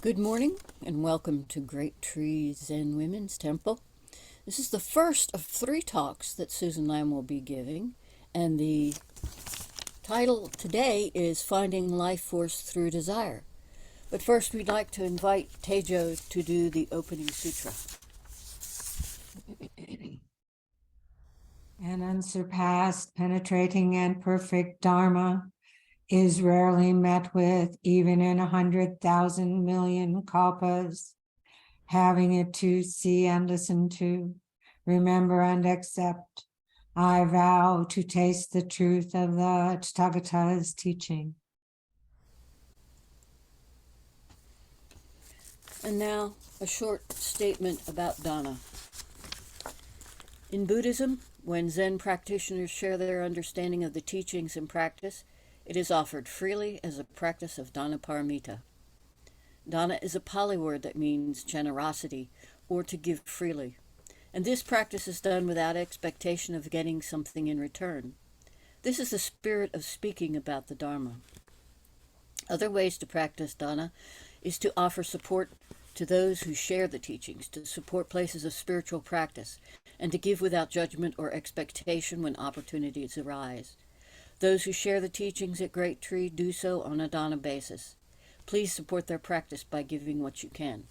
Good morning and welcome to Great Tree Zen Women's Temple. This is the first of 3 talks that Susan Lamb will be giving, and the title today is Finding Life Force Through Desire. But first, we'd like to invite Tejo to do the opening sutra. An unsurpassed, penetrating, and perfect Dharma is rarely met with even in 100,000 million kalpas. Having it to see and listen to, remember and accept, I vow to taste the truth of the Tathagata's teaching. And now, a short statement about dana. In Buddhism, when Zen practitioners share their understanding of the teachings and practice, it is offered freely as a practice of dana paramita. Dana is a Pali word that means generosity or to give freely, and this practice is done without expectation of getting something in return. This is the spirit of speaking about the Dharma. Other ways to practice dana is to offer support to those who share the teachings, to support places of spiritual practice, and to give without judgment or expectation when opportunities arise. Those who share the teachings at Great Tree do so on a dana basis. Please support their practice by giving what you can.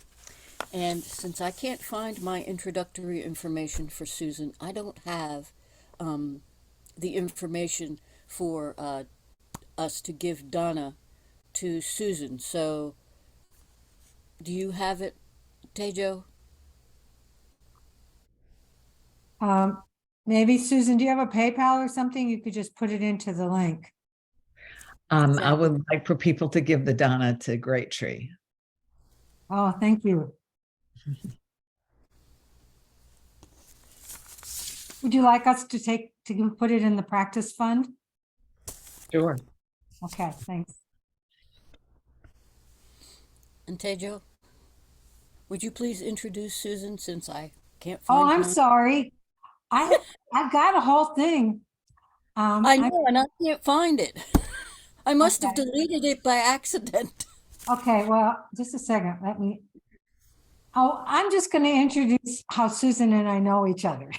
And since I can't find my introductory information for Susan, I don't have the information for us to give dana to Susan. So, do you have it, Tejo? Maybe Susan, do you have a PayPal or something? You could just put it into the link. I would like for people to give the dana to Great Tree. Oh, thank you. Would you like us to put it in the practice fund? Sure. Okay, thanks. And Tejo, would you please introduce Susan since I can't Oh, find I'm mine? sorry. I've got a whole thing. I know, and I can't find it. I must have Okay. deleted it by accident. Okay, well, just a second. I'm just going to introduce how Susan and I know each other.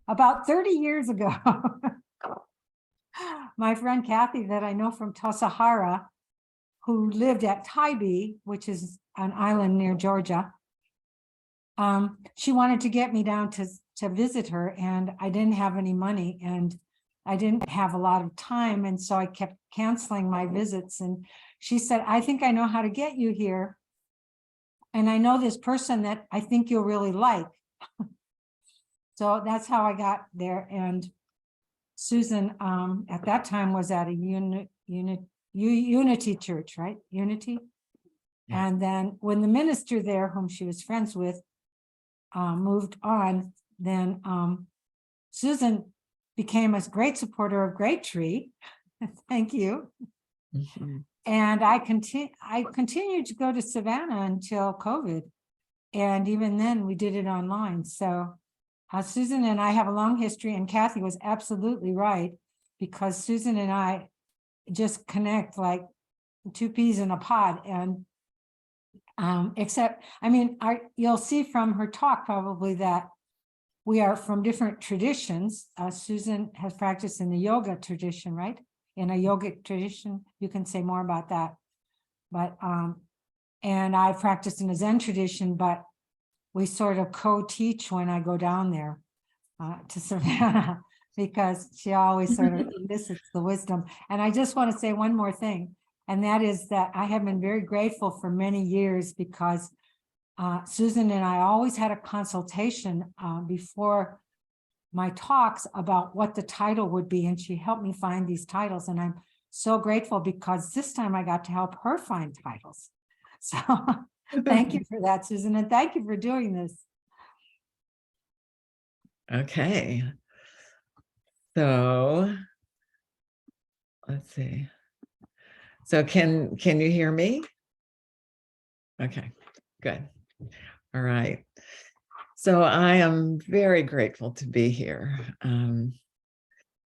About 30 years ago, my friend Kathy, that I know from Tassajara, who lived at Tybee, which is an island near Georgia, she wanted to get me down to visit her, and I didn't have any money, and I didn't have a lot of time, and so I kept canceling my visits. And she said, I think I know how to get you here, and I know this person that I think you'll really like. So that's how I got there. And Susan at that time was at a Unity church, right? Unity. Yeah. And then when the minister there, whom she was friends with, moved on, then Susan became a great supporter of Great Tree. Thank you. Mm-hmm. And I continued to go to Savannah until COVID. And even then we did it online. So Susan and I have a long history, and Kathy was absolutely right, because Susan and I just connect like 2 peas in a pod. And except, I mean, you'll see from her talk probably that we are from different traditions. Susan has practiced in the yoga tradition, right? In a yogic tradition, you can say more about that. But and I practiced in a Zen tradition, but we sort of co-teach when I go down there to Savannah, because she always sort of elicits the wisdom. And I just want to say one more thing, and that is that I have been very grateful for many years, because Susan and I always had a consultation before my talks about what the title would be, and she helped me find these titles, and I'm so grateful because this time I got to help her find titles. So thank you for that, Susan, and thank you for doing this. Okay. So let's see. So can you hear me? Okay, good. All right. So I am very grateful to be here.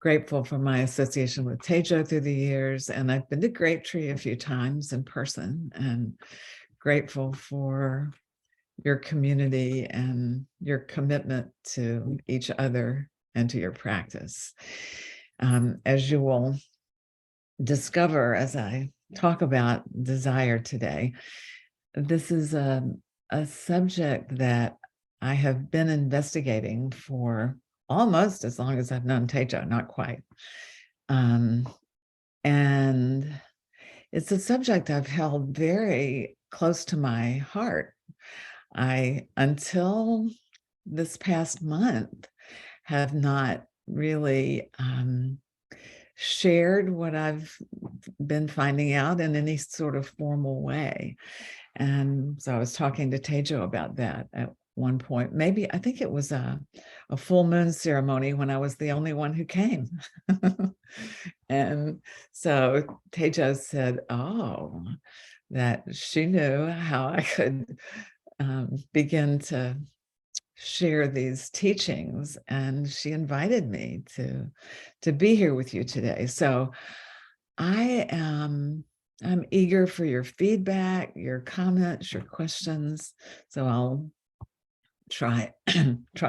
grateful for my association with Tejo through the years, and I've been to Grape Tree a few times in person, and grateful for your community and your commitment to each other and to your practice. As you will discover as I talk about desire today, this is a subject that I have been investigating for almost as long as I've known Tejo, not quite. And it's a subject I've held very close to my heart. Until this past month, have not really shared what I've been finding out in any sort of formal way. And so I was talking to Tejo about that at one point. Maybe I think it was a full moon ceremony when I was the only one who came. And so Tejo said, oh, that she knew how I could begin to share these teachings, and she invited me to be here with you today. So I'm eager for your feedback, your comments, your questions. So I'll try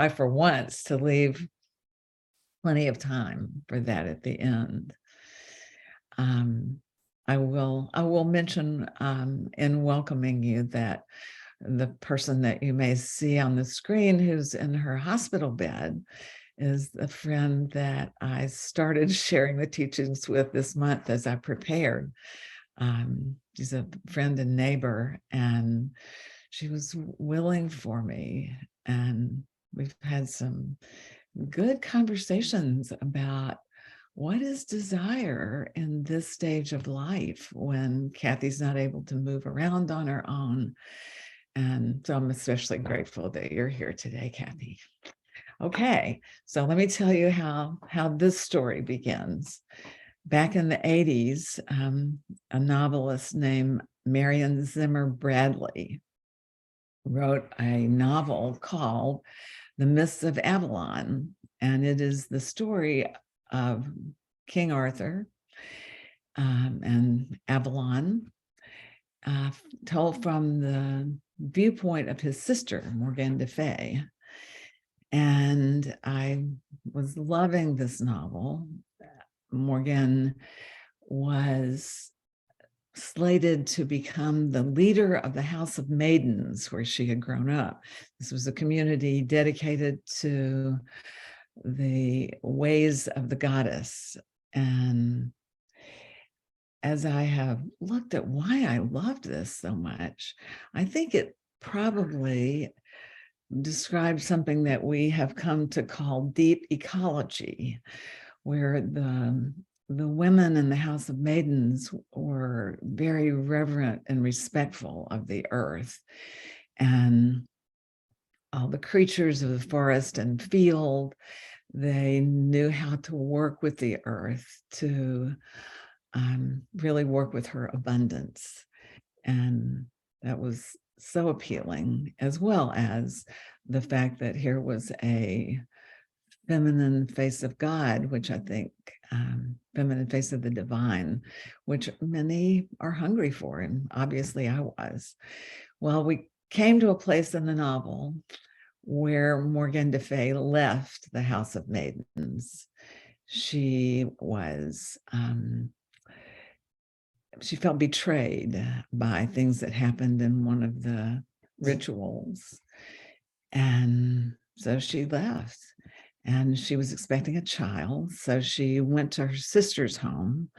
for once to leave plenty of time for that at the end. I will mention in welcoming you that the person that you may see on the screen who's in her hospital bed is the friend that I started sharing the teachings with this month as I prepared. She's a friend and neighbor, and she was willing for me. And we've had some good conversations about what is desire in this stage of life when Kathy's not able to move around on her own. And so I'm especially grateful that you're here today, Kathy. Okay, so let me tell you how this story begins. Back in the 80s, a novelist named Marion Zimmer Bradley wrote a novel called The Myths of Avalon, and it is the story of King Arthur and Avalon, told from the viewpoint of his sister, Morgane le Fay. And I was loving this novel. Morgane was slated to become the leader of the House of Maidens, where she had grown up. This was a community dedicated to the ways of the goddess. And as I have looked at why I loved this so much, I think it probably describes something that we have come to call deep ecology, where the women in the House of Maidens were very reverent and respectful of the earth and all the creatures of the forest and field. They knew how to work with the earth, to really work with her abundance. And that was so appealing, as well as the fact that here was a feminine face of God, which I think, feminine face of the divine, which many are hungry for, and obviously I was. Well, we came to a place in the novel where Morgane le Fay left the House of Maidens. She was, she felt betrayed by things that happened in one of the rituals. And so she left, and she was expecting a child. So she went to her sister's home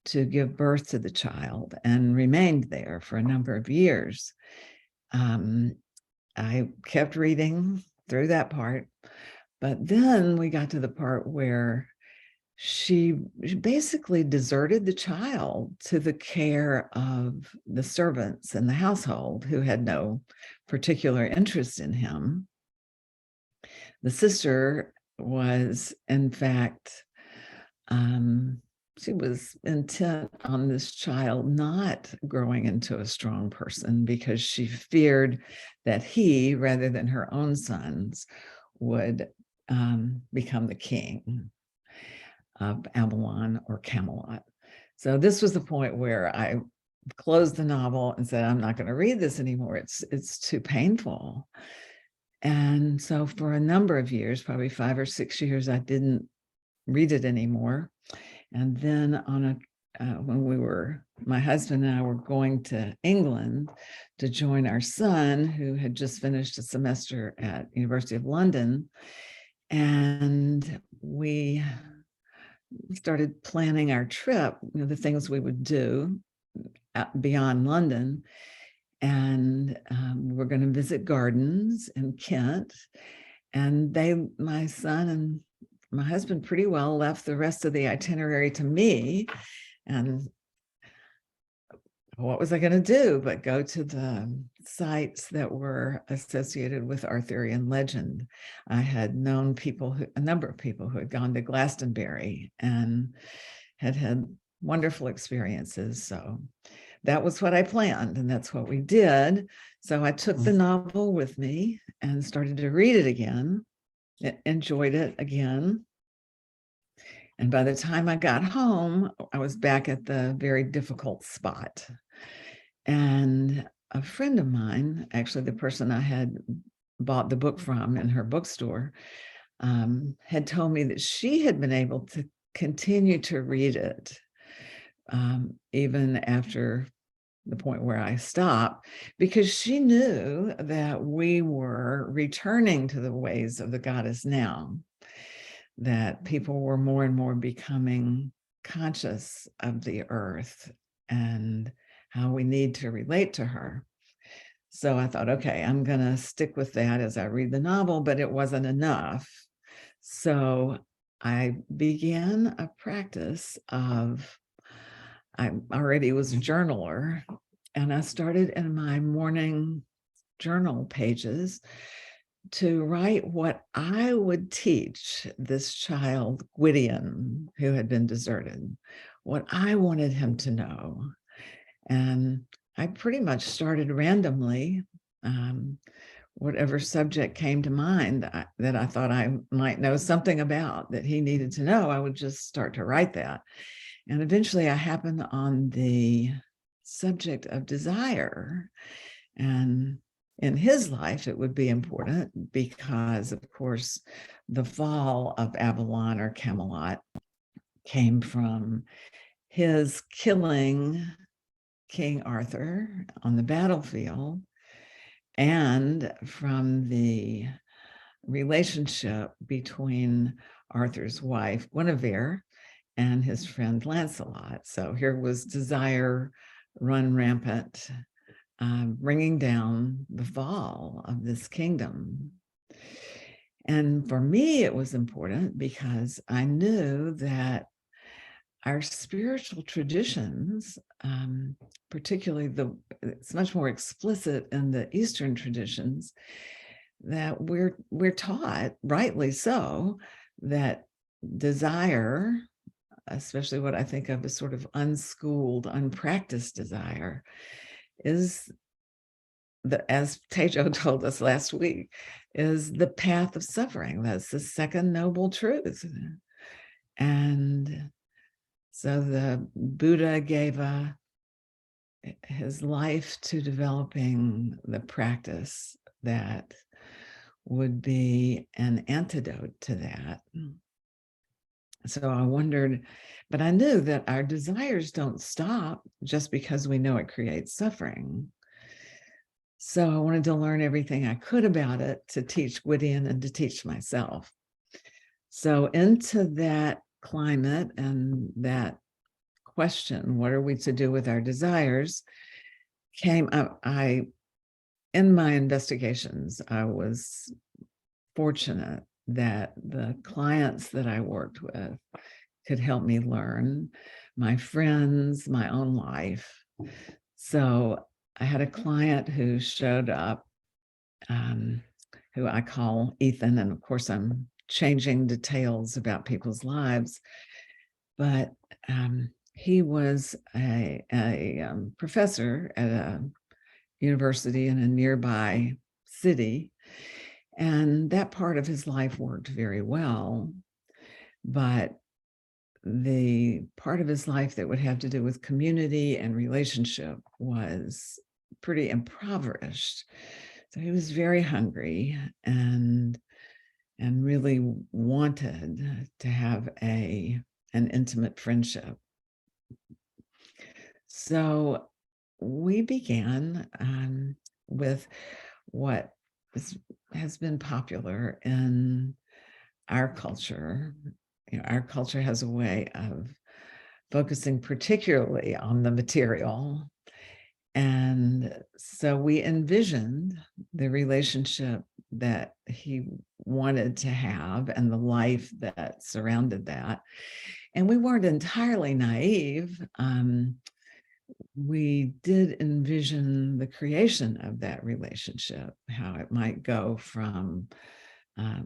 to give birth to the child and remained there for a number of years. I kept reading through that part, but then we got to the part where she basically deserted the child to the care of the servants in the household who had no particular interest in him. The sister was, in fact, she was intent on this child not growing into a strong person because she feared that he, rather than her own sons, would become the king. of Avalon or Camelot. So this was the point where I closed the novel and said, I'm not going to read this anymore. It's too painful. And so for a number of years, probably 5 or 6 years, I didn't read it anymore. And then when my husband and I were going to England to join our son, who had just finished a semester at University of London, and we started planning our trip, the things we would do beyond London. And we're going to visit gardens in Kent. And my son and my husband pretty well left the rest of the itinerary to me. And what was I going to do but go to the sites that were associated with Arthurian legend? I had known a number of people who had gone to Glastonbury and had had wonderful experiences. So that was what I planned, and that's what we did. So I took the novel with me and started to read it again, enjoyed it again. And by the time I got home, I was back at the very difficult spot. And a friend of mine, actually the person I had bought the book from in her bookstore, had told me that she had been able to continue to read it even after the point where I stopped, because she knew that we were returning to the ways of the goddess now, that people were more and more becoming conscious of the earth and how we need to relate to her. So I thought, okay, I'm going to stick with that as I read the novel, but it wasn't enough. So I began a practice I already was a journaler, and I started in my morning journal pages to write what I would teach this child, Gwydion, who had been deserted, what I wanted him to know. And I pretty much started randomly, whatever subject came to mind that I thought I might know something about that he needed to know, I would just start to write that. And eventually I happened on the subject of desire. And in his life, it would be important because, of course, the fall of Avalon or Camelot came from his killing King Arthur on the battlefield, and from the relationship between Arthur's wife, Guinevere, and his friend Lancelot. So here was desire run rampant, bringing down the fall of this kingdom. And for me, it was important because I knew that our spiritual traditions, particularly it's much more explicit in the Eastern traditions, that we're taught, rightly so, that desire, especially what I think of as sort of unschooled, unpracticed desire, is as Tejo told us last week, is the path of suffering. That's the second noble truth. And so the Buddha gave his life to developing the practice that would be an antidote to that. So I wondered, but I knew that our desires don't stop just because we know it creates suffering. So I wanted to learn everything I could about it to teach Gwydion and to teach myself. So into that climate and that question, what are we to do with our desires, came up. In my investigations, I was fortunate that the clients that I worked with could help me learn, my friends, my own life. So I had a client who showed up, who I call Ethan, and of course I'm changing details about people's lives, but he was a professor at a university in a nearby city, and that part of his life worked very well. But the part of his life that would have to do with community and relationship was pretty impoverished. So he was very hungry and really wanted to have an intimate friendship. So we began with what has been popular in our culture. You know, our culture has a way of focusing particularly on the material. And so we envisioned the relationship that he wanted to have and the life that surrounded that. And we weren't entirely naive. We did envision the creation of that relationship, how it might go from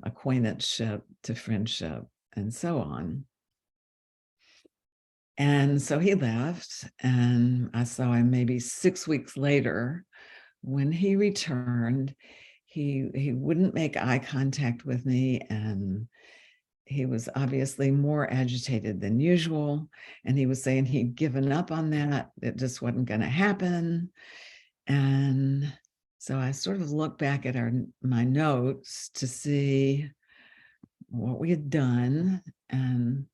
acquaintanceship to friendship and so on. And so he left, and I saw him maybe 6 weeks later. When he returned, he wouldn't make eye contact with me, and he was obviously more agitated than usual. And he was saying he'd given up on that. It just wasn't going to happen. And so I sort of looked back at my notes to see what we had done. And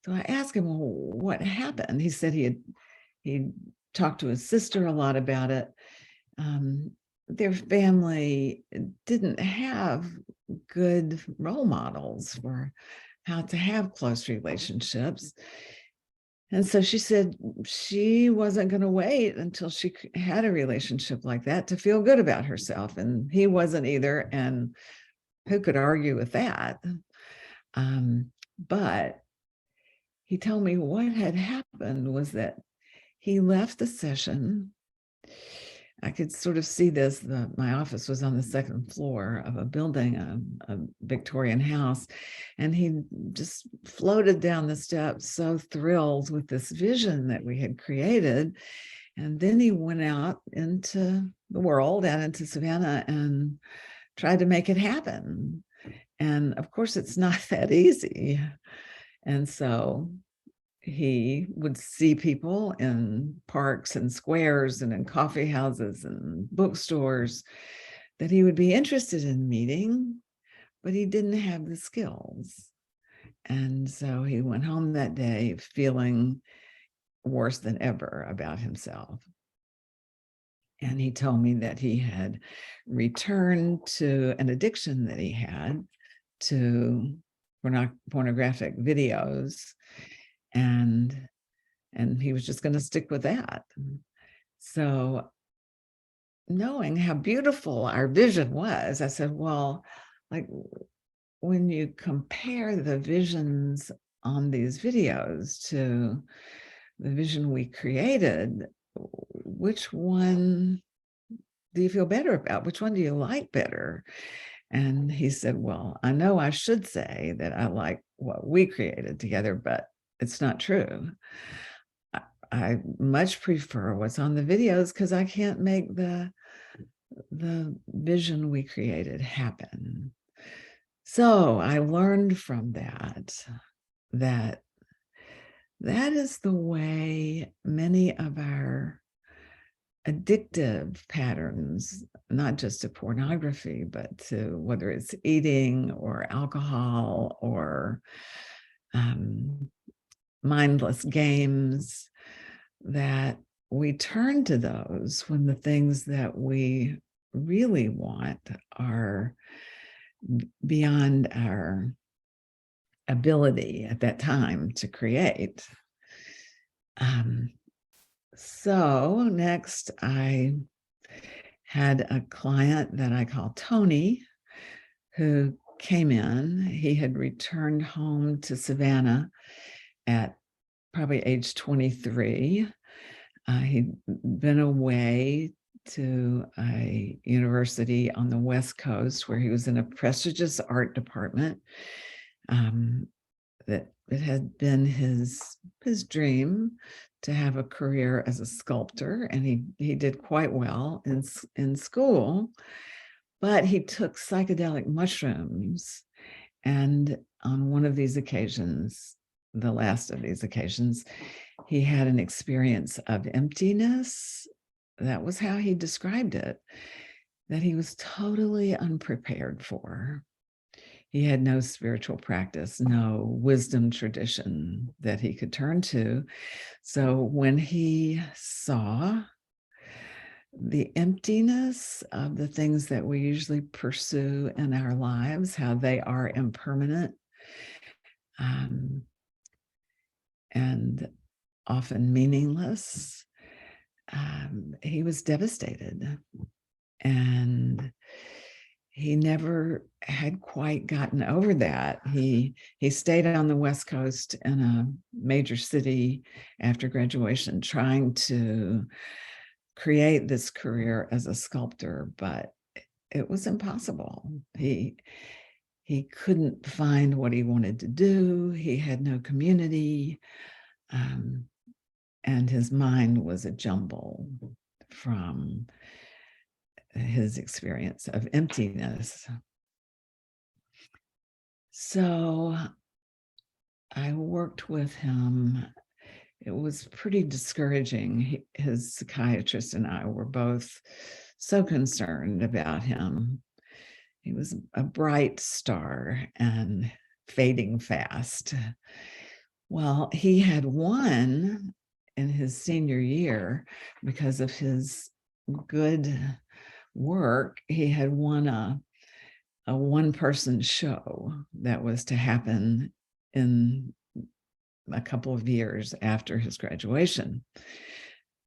so I asked him, well, what happened? He said he talked to his sister a lot about it. Their family didn't have good role models for how to have close relationships. And so she said she wasn't going to wait until she had a relationship like that to feel good about herself. And he wasn't either. And who could argue with that? But he told me what had happened was that he left the session. I could sort of see this. My office was on the second floor of a building, a Victorian house, and he just floated down the steps, so thrilled with this vision that we had created. And then he went out into the world, out into Savannah, and tried to make it happen. And of course, it's not that easy. And so he would see people in parks and squares and in coffee houses and bookstores that he would be interested in meeting, but he didn't have the skills. And so he went home that day feeling worse than ever about himself. And he told me that he had returned to an addiction that he had to pornographic videos. And he was just going to stick with that. So knowing how beautiful our vision was, I said, well, like when you compare the visions on these videos to the vision we created, which one do you feel better about? Which one do you like better? And he said, well, I know I should say that I like what we created together, but it's not true. I much prefer what's on the videos because I can't make the vision we created happen. So I learned from that is the way many of our addictive patterns, not just to pornography, but to whether it's eating or alcohol or mindless games, that we turn to those when the things that we really want are beyond our ability at that time to create. So next, I had a client that I call Tony, who came in. He had returned home to Savannah at probably age 23. He'd been away to a university on the West Coast where he was in a prestigious art department. That it had been his dream to have a career as a sculptor, and he did quite well in school, but he took psychedelic mushrooms, and on one of these occasions, the last of these occasions, he had an experience of emptiness. That was how he described it, that he was totally unprepared for. He had no spiritual practice, no wisdom tradition that he could turn to. So when he saw the emptiness of the things that we usually pursue in our lives, how they are impermanent, and often meaningless, he was devastated. And he never had quite gotten over that. He stayed on the West Coast in a major city after graduation, trying to create this career as a sculptor, but it was impossible. He couldn't find what he wanted to do. He had no community, and his mind was a jumble from his experience of emptiness. So I worked with him. It was pretty discouraging. His psychiatrist and I were both so concerned about him. He was a bright star and fading fast. Well, he had won in his senior year because of his good work. He had won a one-person show that was to happen in a couple of years after his graduation.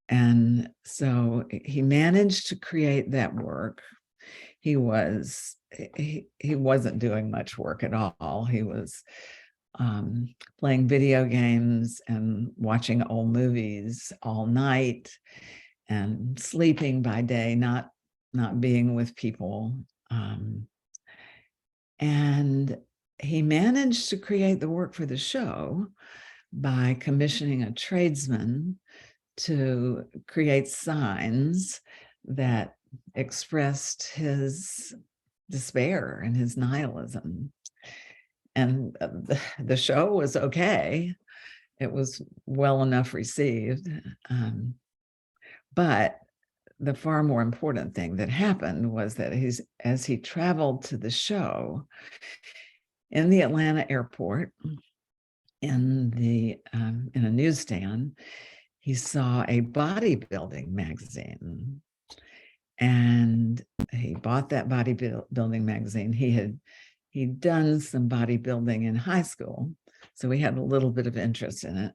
And so he managed to create that work. He wasn't doing much work at all. He was playing video games and watching old movies all night and sleeping by day, not being with people. And he managed to create the work for the show by commissioning a tradesman to create signs that expressed his despair and his nihilism. And the show was okay. It was well enough received. But the far more important thing that happened was that as he traveled to the show in the Atlanta airport, in a newsstand, he saw a bodybuilding magazine, and he bought that bodybuilding magazine. He'd done some bodybuilding in high school, so he had a little bit of interest in it.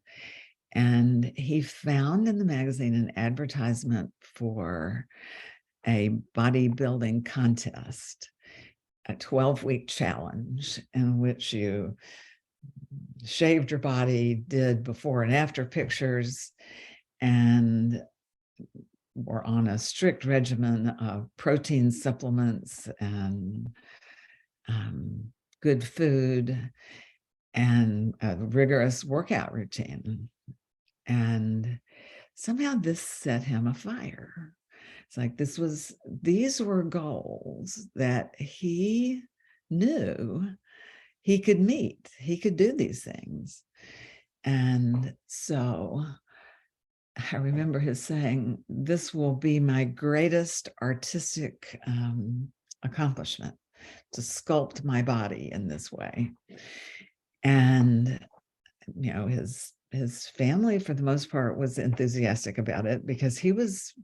And he found in the magazine an advertisement for a bodybuilding contest, a 12-week challenge in which you shaved your body, did before and after pictures, and were on a strict regimen of protein supplements and good food and a rigorous workout routine. And somehow this set him afire. It's like these were goals that he knew he could meet. He could do these things. And so I remember his saying, "This will be my greatest artistic accomplishment, to sculpt my body in this way." And, his family, for the most part, was enthusiastic about it because he was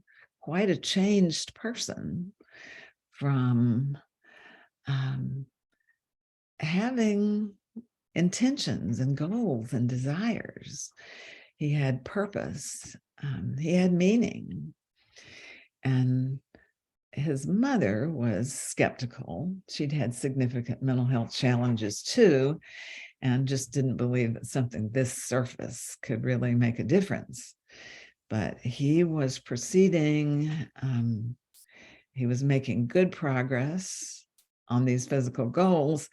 quite a changed person from having intentions and goals and desires. He had purpose. He had meaning. And his mother was skeptical. She'd had significant mental health challenges too, and just didn't believe that something this surface could really make a difference. But he was proceeding. He was making good progress on these physical goals,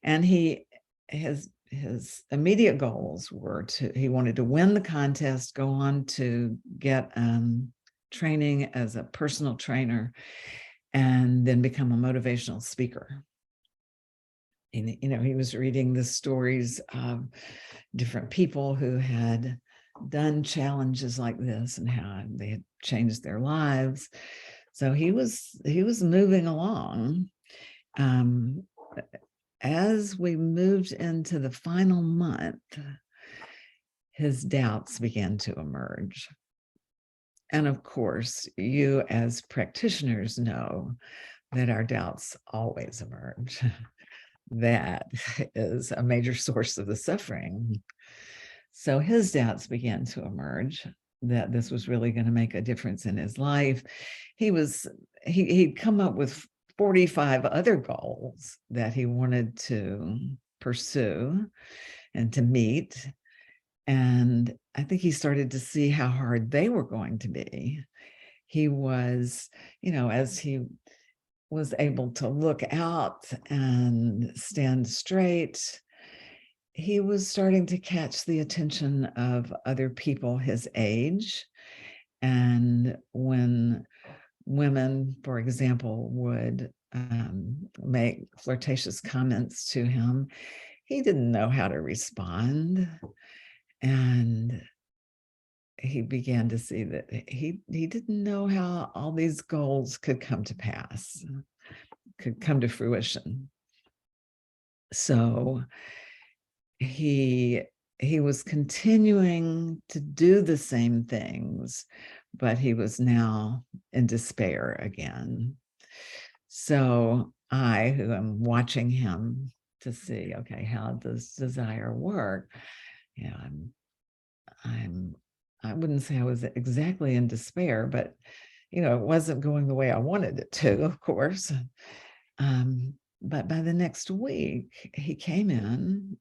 and his immediate goals were he wanted to win the contest, go on to get training as a personal trainer, and then become a motivational speaker. he was reading the stories of different people who had done challenges like this and how they had changed their lives. So he was moving along. As we moved into the final month, his doubts began to emerge. And of course, you as practitioners know that our doubts always emerge. That is a major source of the suffering. So his doubts began to emerge that this was really going to make a difference in his life. He'd come up with 45 other goals that he wanted to pursue and to meet. And I think he started to see how hard they were going to be. He was, as he was able to look out and stand straight, he was starting to catch the attention of other people his age. And when women, for example, would make flirtatious comments to him, he didn't know how to respond. And he began to see that he didn't know how all these goals could come to pass, could come to fruition. So he was continuing to do the same things, but he was now in despair again. So I, who am watching him to see, okay, how does desire work? I wouldn't say I was exactly in despair, but it wasn't going the way I wanted it to, of course. But by the next week, he came in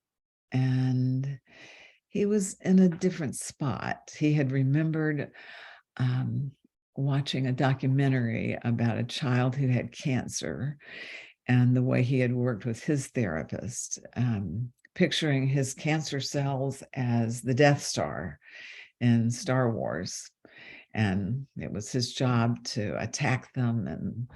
and he was in a different spot. He had remembered watching a documentary about a child who had cancer and the way he had worked with his therapist, picturing his cancer cells as the Death Star in Star Wars. And it was his job to attack them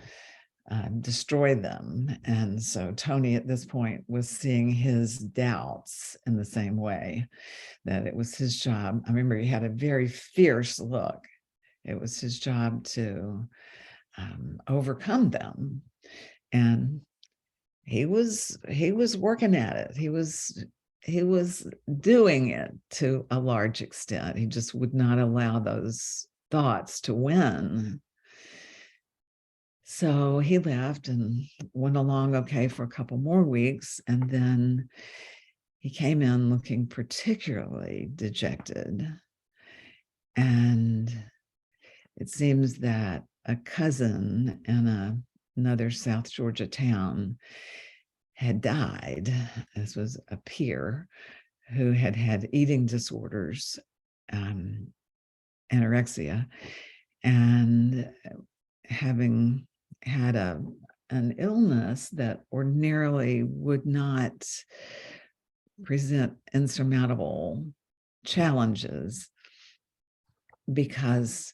and destroy them. And so Tony at this point was seeing his doubts in the same way, that it was his job. I remember he had a very fierce look. It was his job to overcome them. And he was working at it. He was doing it to a large extent. He just would not allow those thoughts to win. So he left and went along okay for a couple more weeks. And then he came in looking particularly dejected. And it seems that a cousin in another South Georgia town had died. This was a peer who had had eating disorders, anorexia, and having had an illness that ordinarily would not present insurmountable challenges because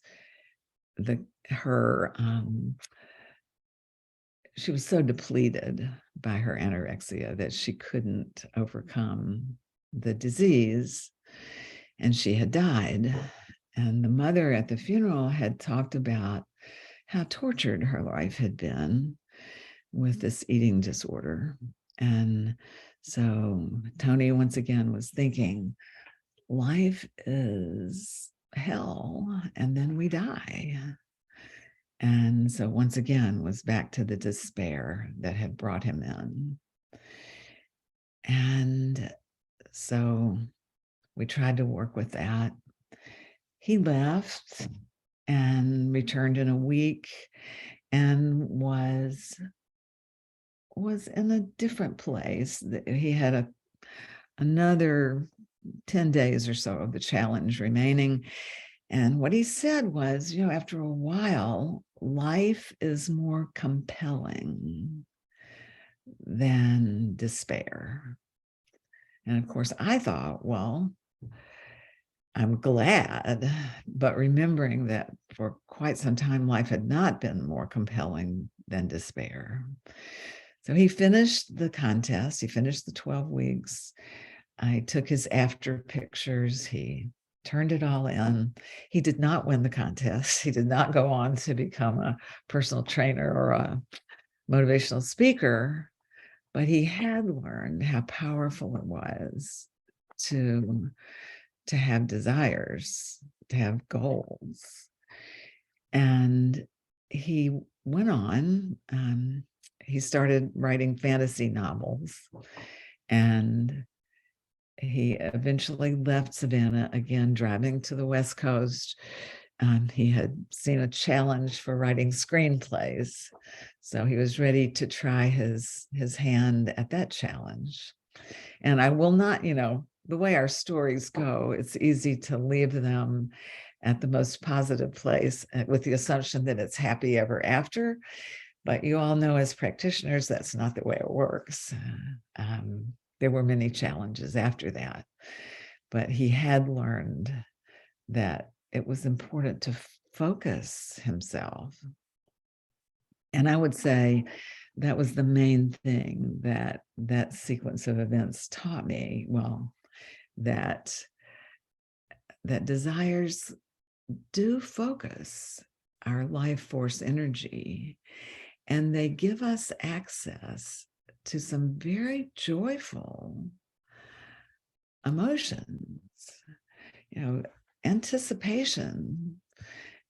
she was so depleted by her anorexia that she couldn't overcome the disease, and she had died. And the mother at the funeral had talked about how tortured her life had been with this eating disorder. And so Tony once again was thinking, life is hell, and then we die. And so once again was back to the despair that had brought him in. And so we tried to work with that. He left and returned in a week and was in a different place. He had another 10 days or so of the challenge remaining. And what he said was, after a while, life is more compelling than despair. And of course, I thought, well, I'm glad, but remembering that for quite some time, life had not been more compelling than despair. So he finished the contest. He finished the 12 weeks. I took his after pictures. He turned it all in. He did not win the contest. He did not go on to become a personal trainer or a motivational speaker, but he had learned how powerful it was to have desires, to have goals. And he went on, he started writing fantasy novels, and he eventually left Savannah again, driving to the West Coast. He had seen a challenge for writing screenplays, so he was ready to try his hand at that challenge. And I will not, the way our stories go, it's easy to leave them at the most positive place with the assumption that it's happy ever after. But you all know, as practitioners, that's not the way it works. There were many challenges after that, but he had learned that it was important to focus himself. And I would say that was the main thing that that sequence of events taught me. Well, that desires do focus our life force energy, and they give us access to some very joyful emotions. Anticipation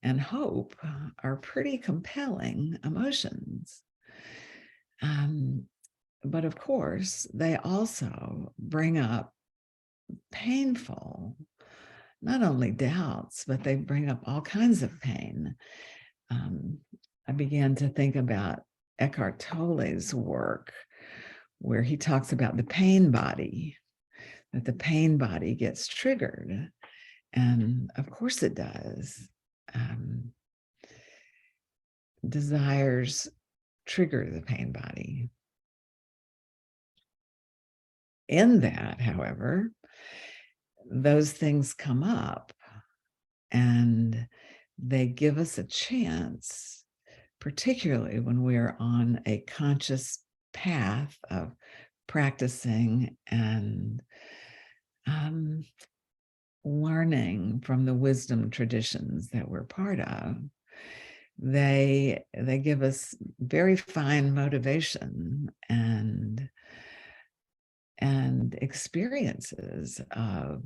and hope are pretty compelling emotions. But of course, they also bring up painful, not only doubts, but they bring up all kinds of pain. I began to think about Eckhart Tolle's work, where he talks about the pain body, that the pain body gets triggered. And of course it does. Desires trigger the pain body. In that, however, those things come up and they give us a chance, particularly when we're on a conscious path of practicing and learning from the wisdom traditions that we're part of. They give us very fine motivation and experiences of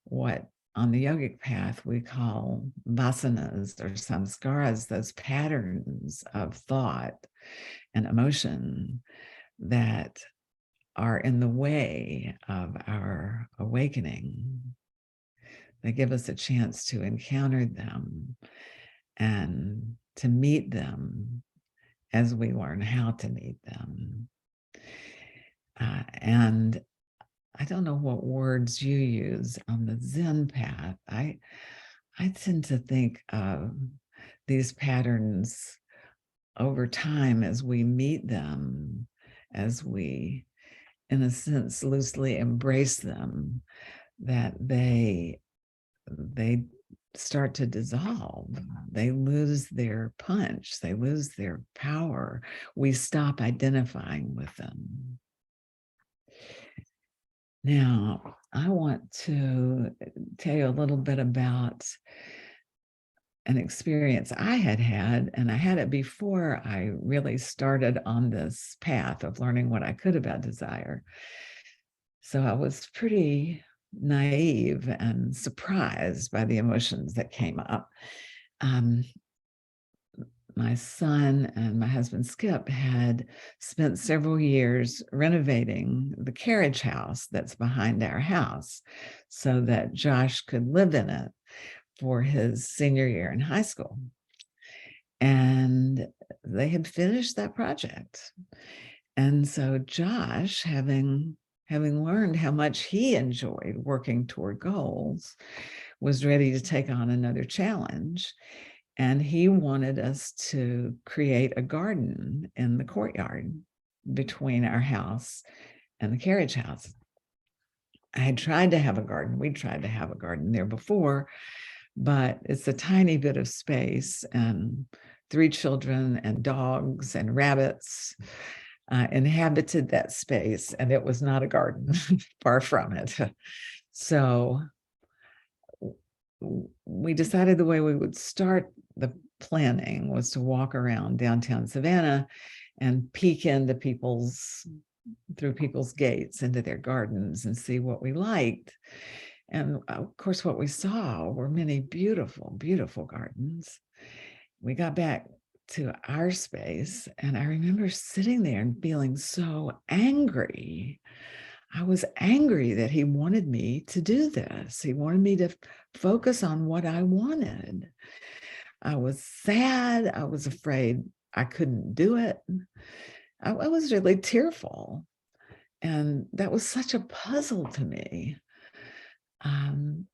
what on the yogic path we call vasanas or samskaras, those patterns of thought and emotion that are in the way of our awakening. They give us a chance to encounter them and to meet them as we learn how to meet them. And I don't know what words you use on the Zen path. I tend to think of these patterns over time as we meet them, as we, in a sense, loosely embrace them, that they start to dissolve. They lose their punch. They lose their power. We stop identifying with them. Now, I want to tell you a little bit about an experience I had, and I had it before I really started on this path of learning what I could about desire. So I was pretty naive and surprised by the emotions that came up. My son and my husband Skip had spent several years renovating the carriage house that's behind our house so that Josh could live in it for his senior year in high school. And they had finished that project. And so Josh, having learned how much he enjoyed working toward goals, was ready to take on another challenge. And he wanted us to create a garden in the courtyard between our house and the carriage house. I had tried to have a garden. We'd tried to have a garden there before, but it's a tiny bit of space and 3 children and dogs and rabbits. inhabited that space, and it was not a garden, far from it. So we decided the way we would start the planning was to walk around downtown Savannah and peek into through people's gates into their gardens and see what we liked. And of course, what we saw were many beautiful, beautiful gardens. We got back to our space, and I remember sitting there and feeling so angry. I was angry that he wanted me to do this. He wanted me to focus on what I wanted. I was sad. I was afraid I couldn't do it. I was really tearful. And that was such a puzzle to me. And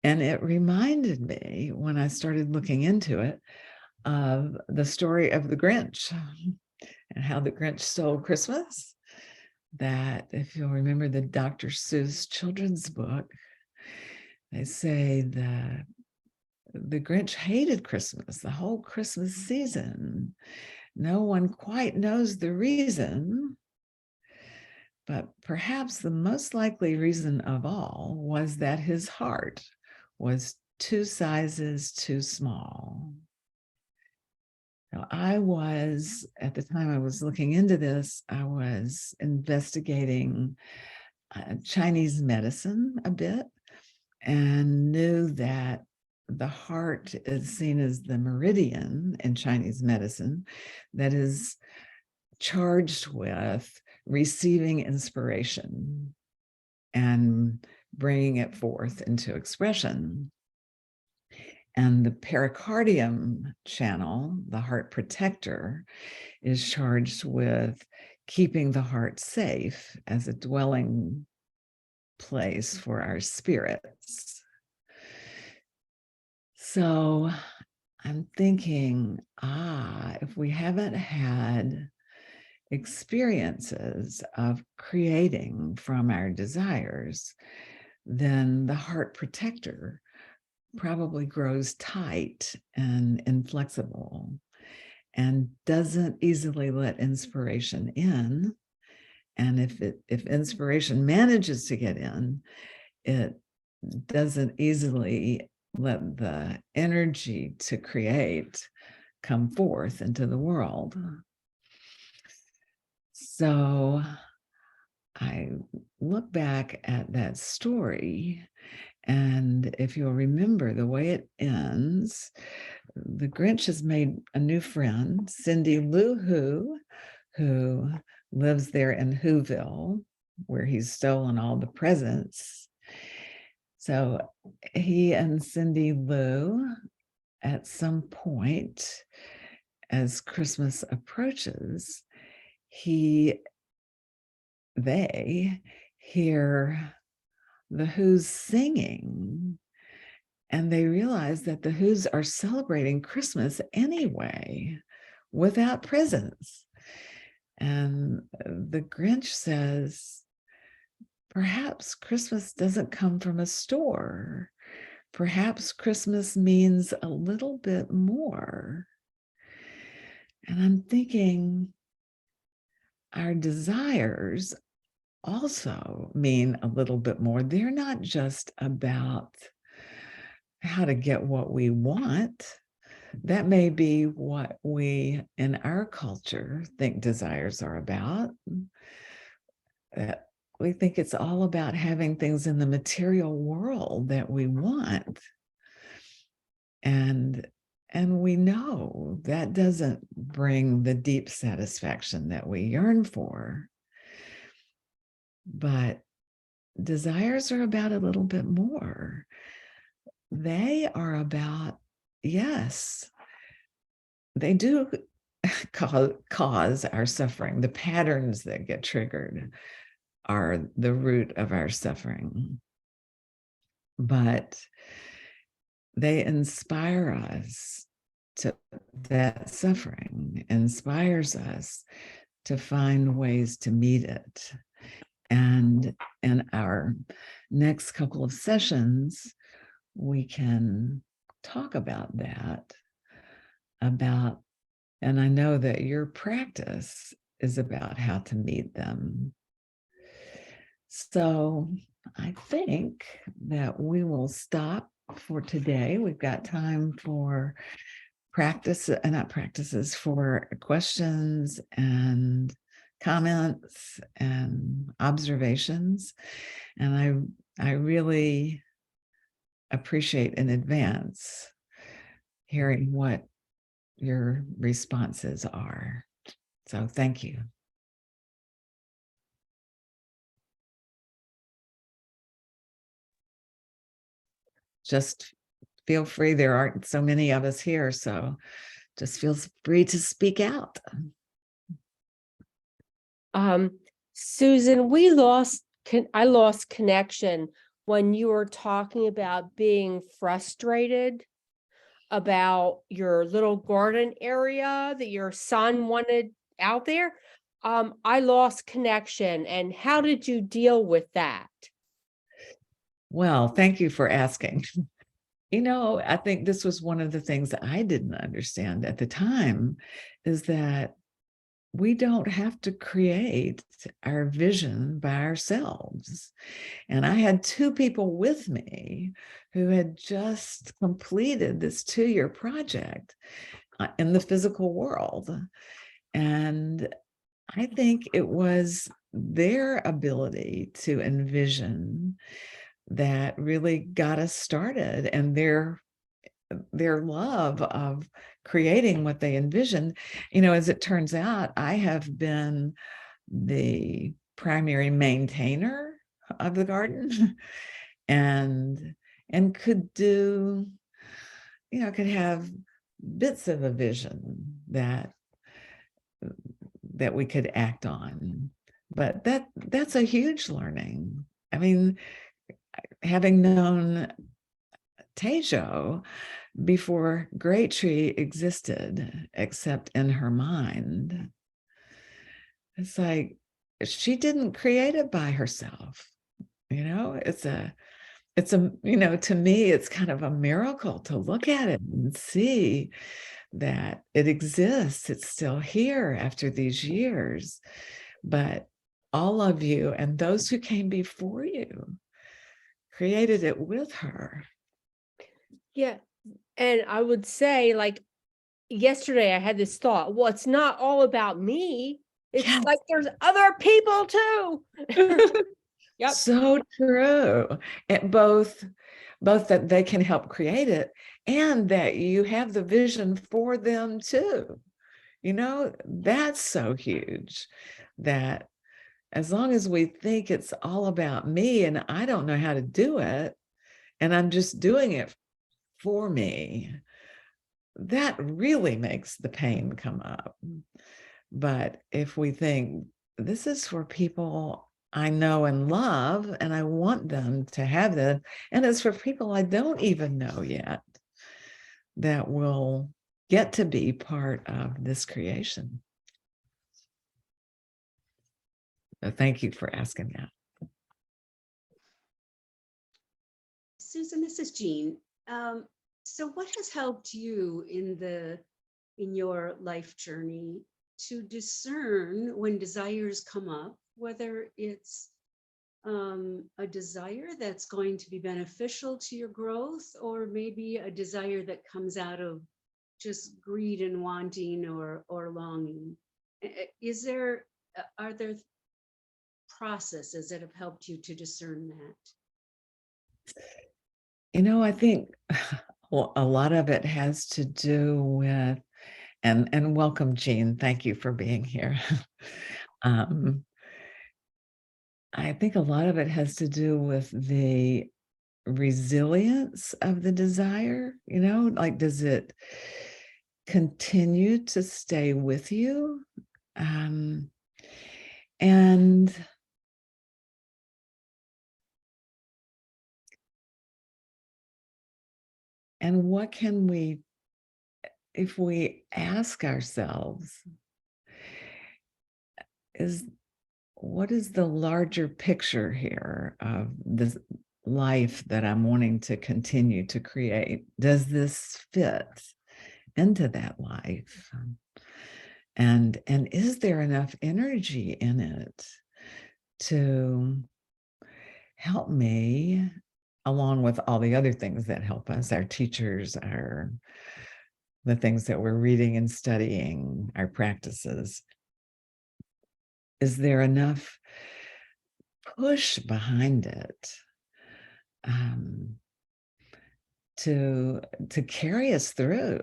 it reminded me, when I started looking into it, of the story of the Grinch and how the Grinch stole Christmas. That, if you'll remember the Dr. Seuss children's book, they say the Grinch hated Christmas, the whole Christmas season. No one quite knows the reason, but perhaps the most likely reason of all was that his heart was 2 sizes too small. Now, at the time I was looking into this, I was investigating Chinese medicine a bit, and knew that the heart is seen as the meridian in Chinese medicine that is charged with receiving inspiration and bringing it forth into expression. And the pericardium channel, the heart protector, is charged with keeping the heart safe as a dwelling place for our spirits. So I'm thinking, if we haven't had experiences of creating from our desires, then the heart protector probably grows tight and inflexible and doesn't easily let inspiration in. And if inspiration manages to get in, it doesn't easily let the energy to create come forth into the world. So I look back at that story, and if you'll remember the way it ends, the Grinch has made a new friend, Cindy Lou who lives there in Whoville, where he's stolen all the presents. So he and Cindy Lou, at some point, as Christmas approaches, they hear the Who's singing, and they realize that the Who's are celebrating Christmas anyway, without presents. And the Grinch says, perhaps Christmas doesn't come from a store. Perhaps Christmas means a little bit more. And I'm thinking, our desires also mean a little bit more. They're not just about how to get what we want. That may be what we in our culture think desires are about. We think it's all about having things in the material world that we want. And we know that doesn't bring the deep satisfaction that we yearn for. But desires are about a little bit more. They are about, yes, they do cause our suffering. The patterns that get triggered are the root of our suffering. But they inspire us that suffering inspires us to find ways to meet it. And in our next couple of sessions, we can talk about that, and I know that your practice is about how to meet them. So I think that we will stop for today. We've got time for for questions and comments and observations. And I really appreciate in advance hearing what your responses are. So thank you. Just feel free. There aren't so many of us here, so just feel free to speak out. Susan, I lost connection when you were talking about being frustrated about your little garden area that your son wanted out there. I lost connection. And how did you deal with that? Well, thank you for asking. I think this was one of the things that I didn't understand at the time, is that we don't have to create our vision by ourselves. And I had two people with me who had just completed this 2-year project in the physical world. And I think it was their ability to envision that really got us started, and their love of creating what they envisioned. As it turns out, I have been the primary maintainer of the garden and could could have bits of a vision that we could act on. But that's a huge learning. I mean, having known Tejo before Great Tree existed, except in her mind, it's like she didn't create it by herself. It's a to me, it's kind of a miracle to look at it and see that it exists. It's still here after these years. But all of you and those who came before you created it with her. Yeah. And I would say, like, yesterday I had this thought, well, it's not all about me. It's Yes. like there's other people too. Yep. So true. And both that they can help create it and that you have the vision for them too. That's so huge, that as long as we think it's all about me and I don't know how to do it and I'm just doing it for me, that really makes the pain come up. But if we think this is for people I know and love, and I want them to have that, and it's for people I don't even know yet that will get to be part of this creation. So thank you for asking that. Susan, this is Jean. So what has helped you in your life journey to discern when desires come up, whether it's a desire that's going to be beneficial to your growth, or maybe a desire that comes out of just greed and wanting or longing? Are there processes that have helped you to discern that? I think a lot of it has to do with, and welcome, Jean. Thank you for being here. I think a lot of it has to do with the resilience of the desire, like, does it continue to stay with you? And what can we, if we ask ourselves, what is the larger picture here of this life that I'm wanting to continue to create? Does this fit into that life? And is there enough energy in it to help me, along with all the other things that help us, our teachers, the things that we're reading and studying, our practices? Is there enough push behind it to carry us through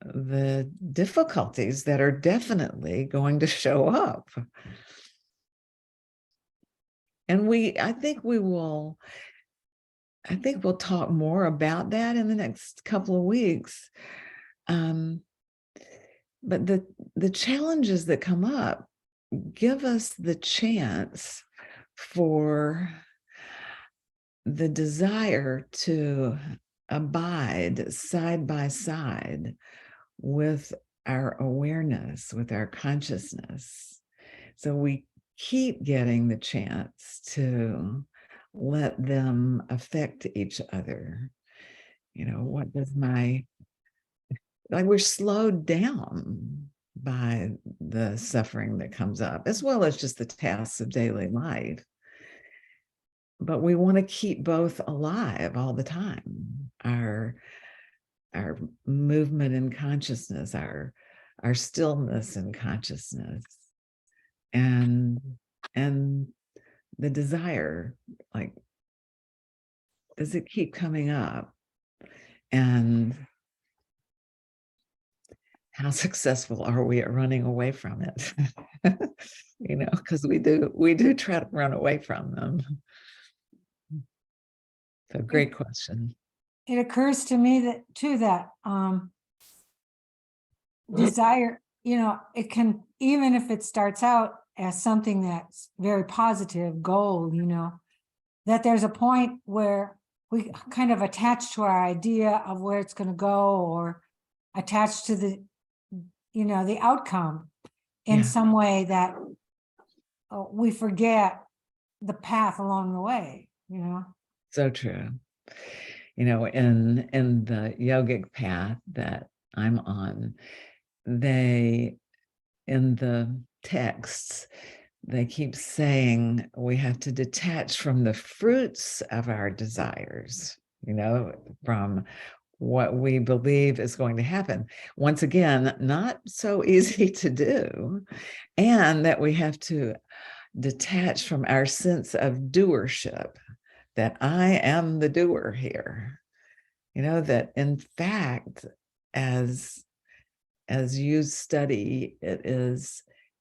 the difficulties that are definitely going to show up? And I think we'll talk more about that in the next couple of weeks. But the challenges that come up give us the chance for the desire to abide side by side with our awareness, with our consciousness. So we keep getting the chance to let them affect each other. What does we're slowed down by the suffering that comes up, as well as just the tasks of daily life. But we want to keep both alive all the time. Our movement in consciousness, our stillness in consciousness, and the desire, does it keep coming up? And how successful are we at running away from it? Because we do try to run away from them. So great question. It occurs to me that desire, it can, even if it starts out as something that's very positive, goal, that there's a point where we kind of attach to our idea of where it's going to go, or attach to the outcome in some way, that we forget the path along the way, So true. In the yogic path that I'm on, in the texts, they keep saying we have to detach from the fruits of our desires, from what we believe is going to happen. Once again, not so easy to do. And that we have to detach from our sense of doership, that I am the doer here. That in fact, as you study,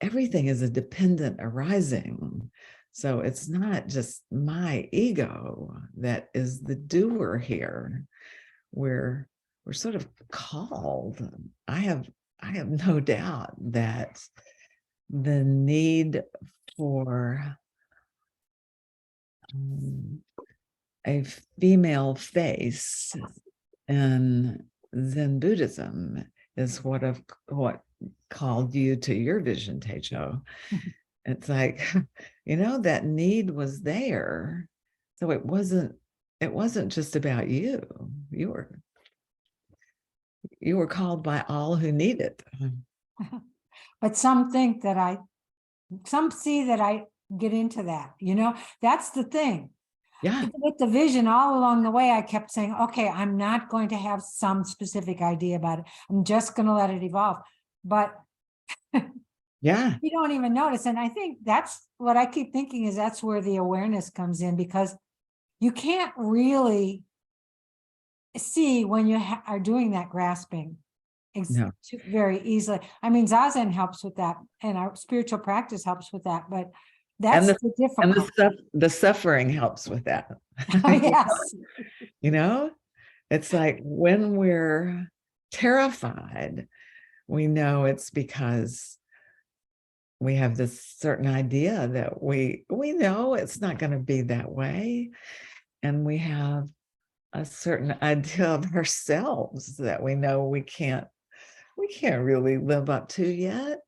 everything is a dependent arising. So it's not just my ego that is the doer here. We're sort of called. I have no doubt that the need for a female face in Zen Buddhism is what called you to your vision, Techo. It's like, that need was there. So it wasn't just about you. You were called by all who need it. But some see that I get into that, that's the thing. Yeah. With the vision, all along the way, I kept saying, okay, I'm not going to have some specific idea about it. I'm just going to let it evolve. But yeah, you don't even notice. And I think that's what I keep thinking, is that's where the awareness comes in, because you can't really see when you are doing that grasping very easily. I mean, Zazen helps with that, and our spiritual practice helps with that, but that's the difficult. And the suffering helps with that. Yes. It's like when we're terrified, we know it's because we have this certain idea that we know it's not going to be that way. And we have a certain idea of ourselves that we know we can't really live up to yet.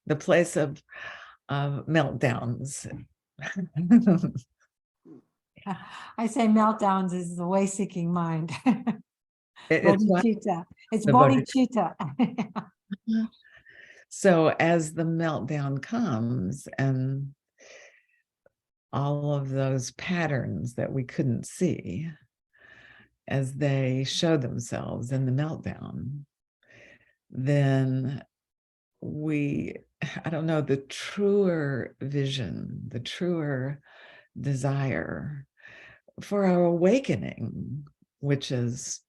The place of meltdowns. I say meltdowns is the way-seeking mind. It's bodhicitta. It's the bodhicitta. So as the meltdown comes and all of those patterns that we couldn't see, as they show themselves in the meltdown, then I don't know, the truer vision, the truer desire for our awakening, which is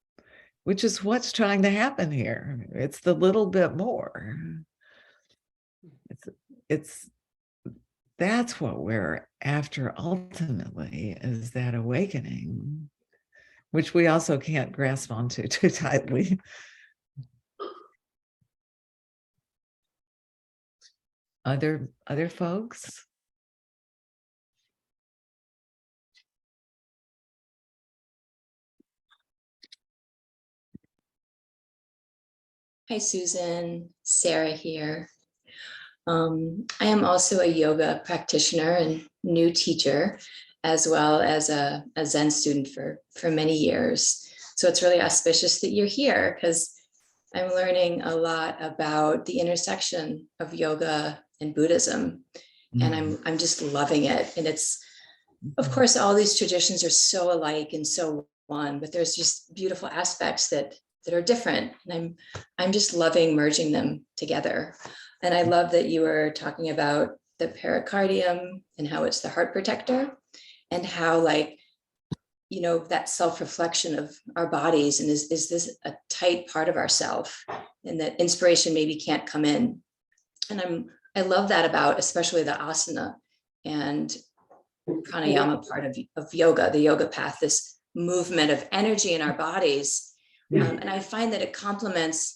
what's trying to happen here. It's the little bit more. It's that's what we're after ultimately, is that awakening, which we also can't grasp onto too tightly. Other folks? Hi, Susan. Sarah here. I am also a yoga practitioner and new teacher, as well as a Zen student for many years. So it's really auspicious that you're here, because I'm learning a lot about the intersection of yoga and Buddhism, and I'm just loving it. And it's, of course, all these traditions are so alike and so one, but there's just beautiful aspects that are different, and I'm just loving merging them together. And I love that you were talking about the pericardium and how it's the heart protector, and how, like, you know, that self-reflection of our bodies, and is this a tight part of ourself, and that inspiration maybe can't come in. And I love that about especially the asana and pranayama part of yoga, the yoga path, this movement of energy in our bodies. And I find that it complements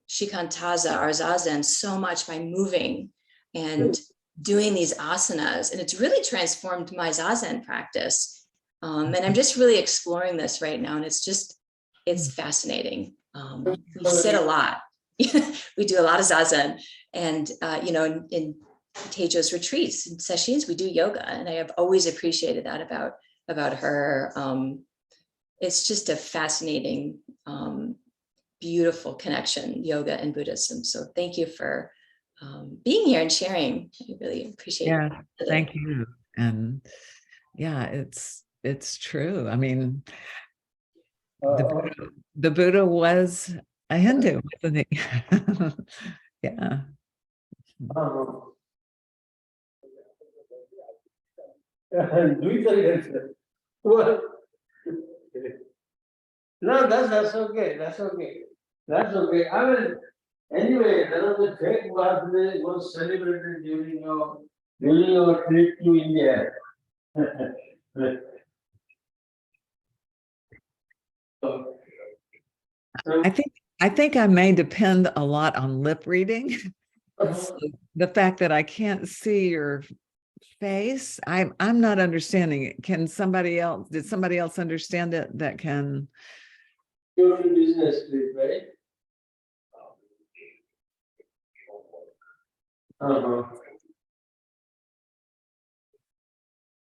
shikantaza, our zazen, so much by moving and doing these asanas. And it's really transformed my zazen practice. And I'm just really exploring this right now. And it's fascinating. We sit a lot. We do a lot of zazen. And, you know, in Tejo's retreats and sessions, we do yoga. And I have always appreciated that about her. It's just a fascinating, beautiful connection, yoga and Buddhism. So thank you for being here and sharing. I really appreciate it. Yeah, thank you. And yeah, it's true. I mean, the Buddha was a Hindu, wasn't he? Yeah. Well, no, that's okay. That's okay. That's okay. I mean, anyway, the fake birthday was celebrated during your trip to India. I think I may depend a lot on lip reading. The fact that I can't see your face, I'm not understanding it. Did somebody else understand it that can? Your business trip, right?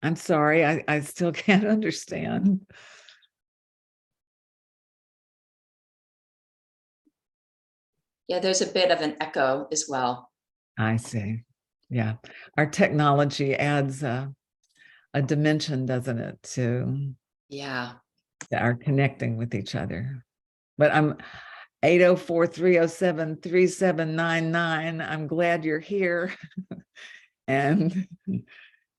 I'm sorry, I still can't understand. Yeah, there's a bit of an echo as well. I see. Yeah, our technology adds a dimension, doesn't it, to our connecting with each other. But I'm 804-307-3799. I'm glad you're here. and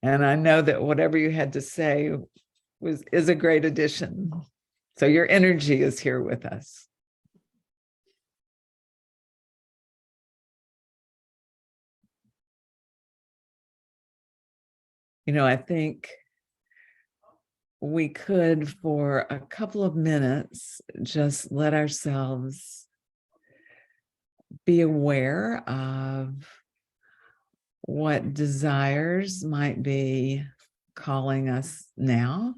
I know that whatever you had to say is a great addition. So your energy is here with us. You know, I think we could, for a couple of minutes, just let ourselves be aware of what desires might be calling us now.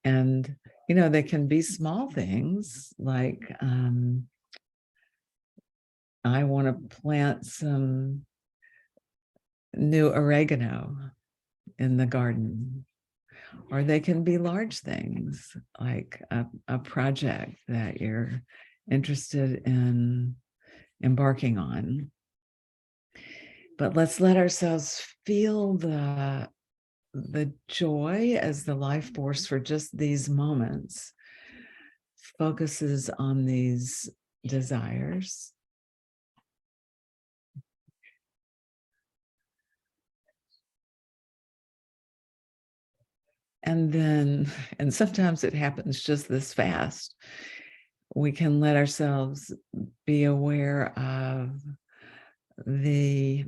And, you know, they can be small things like, I want to plant some new oregano in the garden. Or they can be large things like a project that you're interested in embarking on. But let's let ourselves feel the joy as the life force for just these moments focuses on these desires. And sometimes it happens just this fast. We can let ourselves be aware of the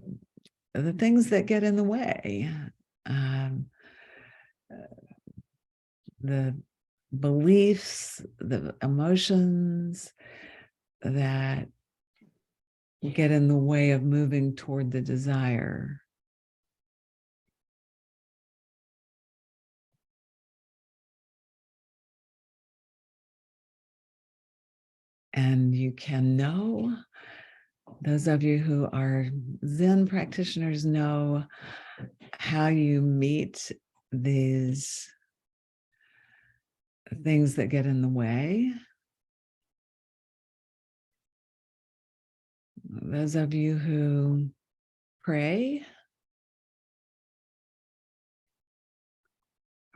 things that get in the way, the beliefs, the emotions that get in the way of moving toward the desire. And you can know, those of you who are Zen practitioners know how you meet these things that get in the way. Those of you who pray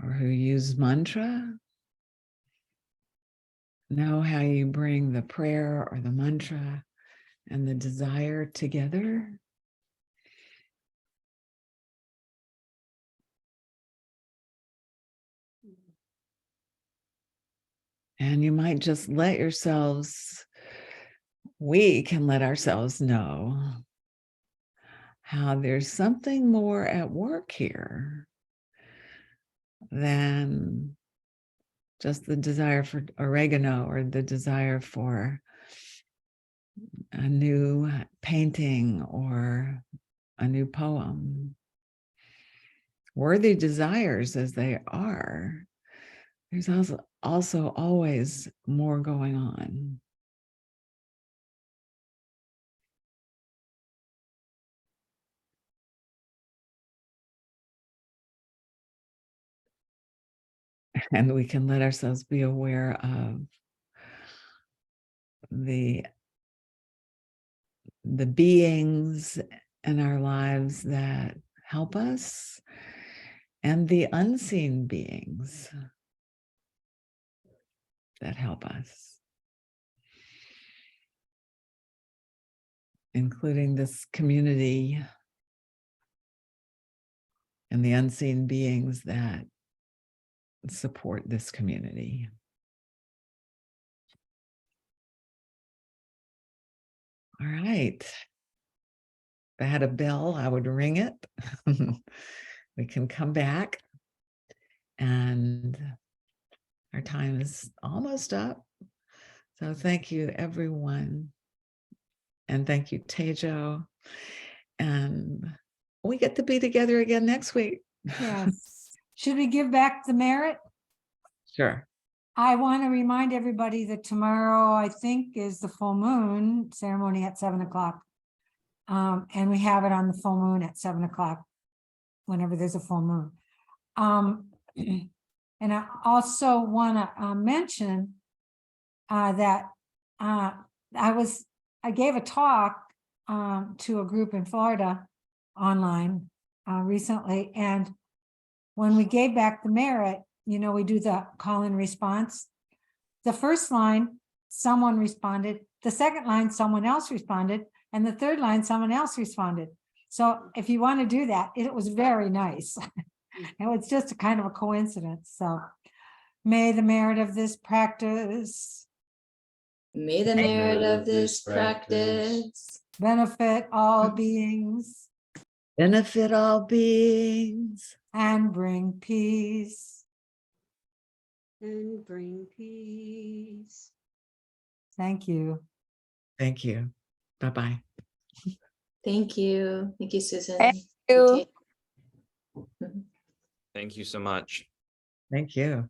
or who use mantra know how you bring the prayer or the mantra and the desire together. And you might just let yourselves, we can let ourselves know how there's something more at work here than just the desire for oregano or the desire for a new painting or a new poem. Worthy desires as they are, there's also always more going on. And we can let ourselves be aware of the beings in our lives that help us and the unseen beings that help us, including this community and the unseen beings that support this community. All right. If I had a bell, I would ring it. We can come back, and our time is almost up. So thank you, everyone. And thank you, Tejo. And we get to be together again next week. Yes. Should we give back the merit? Sure. I want to remind everybody that tomorrow, I think, is the full moon ceremony at 7:00. And we have it on the full moon at 7:00, whenever there's a full moon. And I also want to mention that I gave a talk to a group in Florida online recently, and when we gave back the merit, we do the call and response. The first line, someone responded. The second line, someone else responded. And the third line, someone else responded. So if you want to do that, it was very nice. It was just a kind of a coincidence. So may the merit of this practice May the merit of this practice benefit all beings Benefit all beings. and bring peace. And bring peace. Thank you. Thank you. Bye-bye. Thank you. Thank you, Susan. Thank you. Okay. Thank you so much. Thank you.